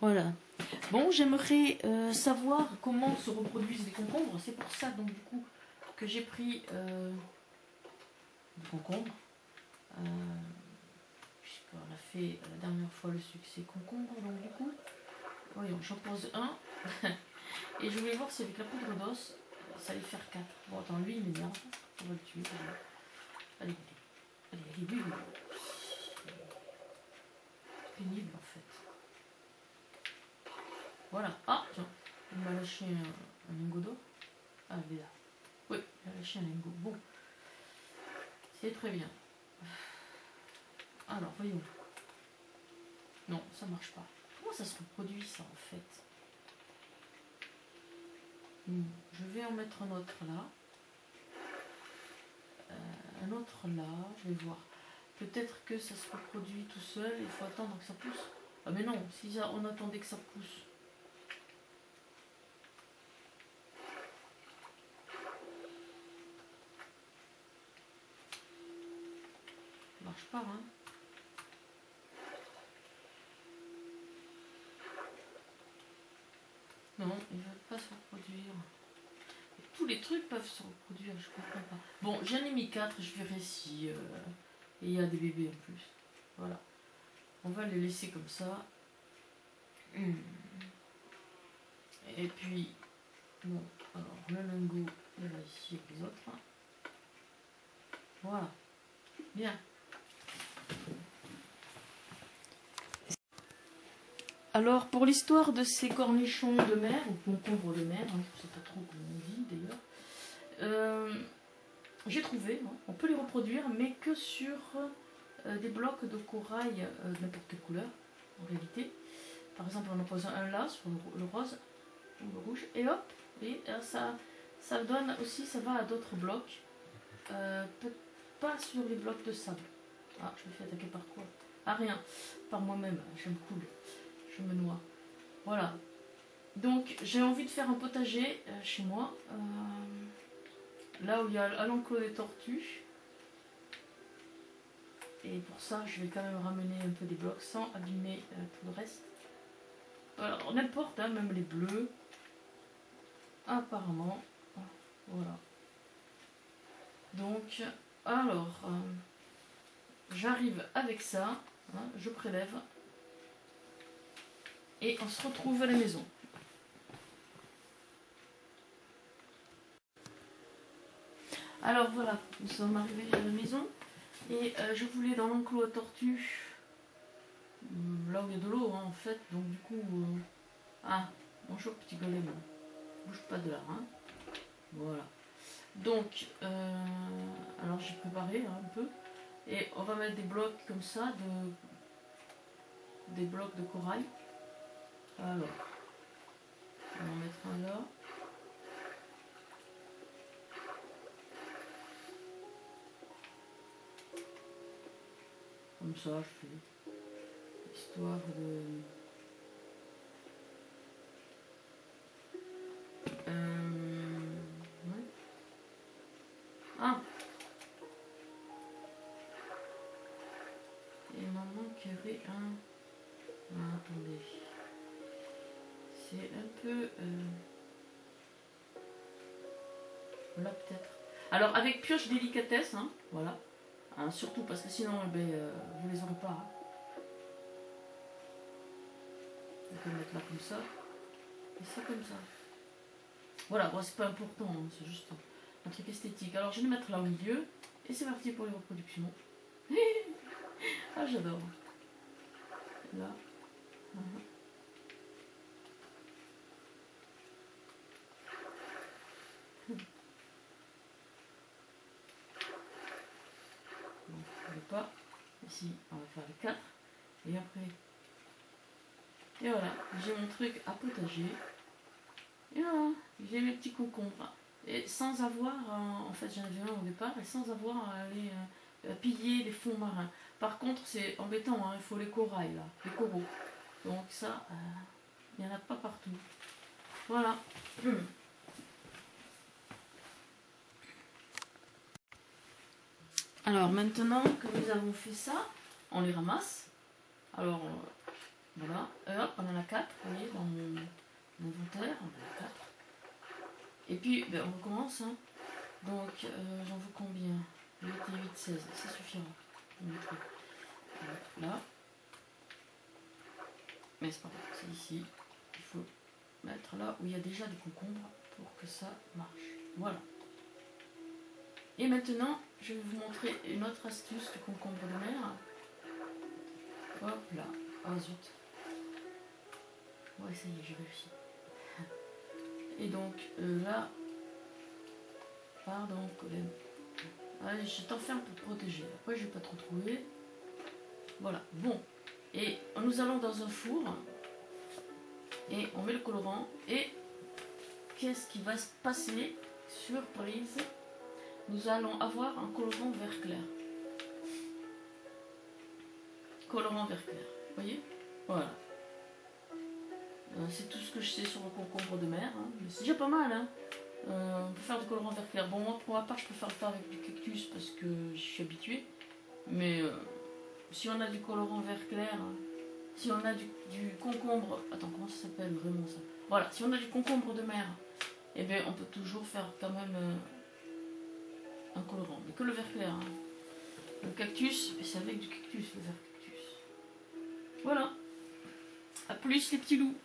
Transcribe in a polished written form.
Voilà. Bon, j'aimerais savoir comment se reproduisent les concombres. C'est pour ça, donc, du coup, que j'ai pris du concombre. Puisqu'on a fait la dernière fois le succès concombre, donc du coup, voyons, j'en pose un. Et je vais voir si avec la poudre d'os, ça allait faire 4. Bon, attends, lui, il m'énerve. On va le tuer. Allez, allez, allez, oui, oui. C'est pénible, en fait. Voilà. Ah, tiens, il m'a lâché un lingot d'or. Ah, il est là. Oui, il a lâché un lingot. Bon, c'est très bien. Alors, voyons. Non, ça marche pas. Comment ça se reproduit, ça, en fait? Je vais en mettre un autre là. Un autre là, je vais voir. Peut-être que ça se reproduit tout seul, il faut attendre que ça pousse. Ah mais non, si on attendait que ça pousse. Ça marche pas, hein. Non, ils ne veulent pas se reproduire. Et tous les trucs peuvent se reproduire, je comprends pas. Bon, j'en ai mis 4, je verrai si il y a des bébés en plus. Voilà. On va les laisser comme ça. Et puis, bon, alors le lingot, il va ici avec les autres. Voilà. Bien. Alors, pour l'histoire de ces cornichons de mer, ou concombres de mer, hein, je ne sais pas trop comment on dit d'ailleurs, j'ai trouvé, hein, on peut les reproduire, mais que sur des blocs de corail de n'importe quelle couleur, en réalité. Par exemple, on en pose un là, sur le rose ou le rouge, et hop, et ça donne aussi, ça va à d'autres blocs, pas sur les blocs de sable. Ah, je me fais attaquer par quoi? Ah, rien, par moi-même, je me coule. Je me noie. Voilà. Donc j'ai envie de faire un potager chez moi. Là où il y a à l'enclos des tortues. Et pour ça, je vais quand même ramener un peu des blocs sans abîmer tout le reste. Alors n'importe, hein, même les bleus. Apparemment. Voilà. Donc, alors, j'arrive avec ça. Hein, je prélève. Et on se retrouve à la maison. Alors voilà, nous sommes arrivés à la maison. Et je voulais dans l'enclos à tortues, là où il y a de l'eau, hein, en fait. Donc du coup... Ah, bonjour petit golem. Bouge pas de là. Hein. Voilà. Donc, alors j'ai préparé hein, un peu. Et on va mettre des blocs comme ça, des blocs de corail. Alors, on va en mettre un là. Comme ça, je fais histoire de... Ouais. Ah! Et il m'en manquerait un... Ah, attendez. C'est un peu... Là peut-être. Alors avec pioche délicatesse, hein, voilà. Hein, surtout parce que sinon vous les aurez pas. Hein. On peut le mettre là comme ça. Et ça comme ça. Voilà, bon, c'est pas important, hein, c'est juste un truc esthétique. Alors je vais le mettre là au milieu. Et c'est parti pour les reproductions. Ah j'adore. Là. Pas. Ici, on va faire les 4. Et après. Et voilà, j'ai mon truc à potager. Et voilà, j'ai mes petits concombres. Et sans avoir, en fait j'en avais un au départ, et sans avoir à aller piller les fonds marins. Par contre, c'est embêtant, hein, il faut les corails, là, les coraux. Donc ça, il n'y en a pas partout. Voilà. Alors maintenant que nous avons fait ça, on les ramasse. Alors, Voilà, hop, on en a 4, vous voyez, dans mon inventaire, on en a 4. Et puis, ben, on recommence, hein. Donc, j'en veux combien? 8 et 8, 16, ça suffira. Je mettrai là. Mais c'est pas grave, c'est ici. Il faut mettre là où il y a déjà des concombres pour que ça marche. Voilà. Et maintenant, je vais vous montrer une autre astuce du concombre de mer. Hop là. Ah zut. Ouais, ça y est, j'ai réussi. Et donc, là... Pardon, Colin. Allez, je t'enferme pour te protéger. Après, je vais pas te retrouver. Voilà, bon. Et nous allons dans un four. Et on met le colorant. Et qu'est-ce qui va se passer? Surprise. Nous allons avoir un colorant vert clair. Colorant vert clair. Vous voyez? Voilà. C'est tout ce que je sais sur le concombre de mer. Hein. Mais c'est déjà pas mal. Hein. On peut faire du colorant vert clair. Bon, moi, pour ma part, je préfère le faire avec du cactus parce que je suis habituée. Mais si on a du colorant vert clair, hein, si on a du concombre... Attends, comment ça s'appelle vraiment ça? Voilà, si on a du concombre de mer, eh bien, on peut toujours faire quand même un colorant. Mais que le vert clair. Hein. Le cactus, c'est avec du cactus, le vert cactus. Voilà. A plus les petits loups.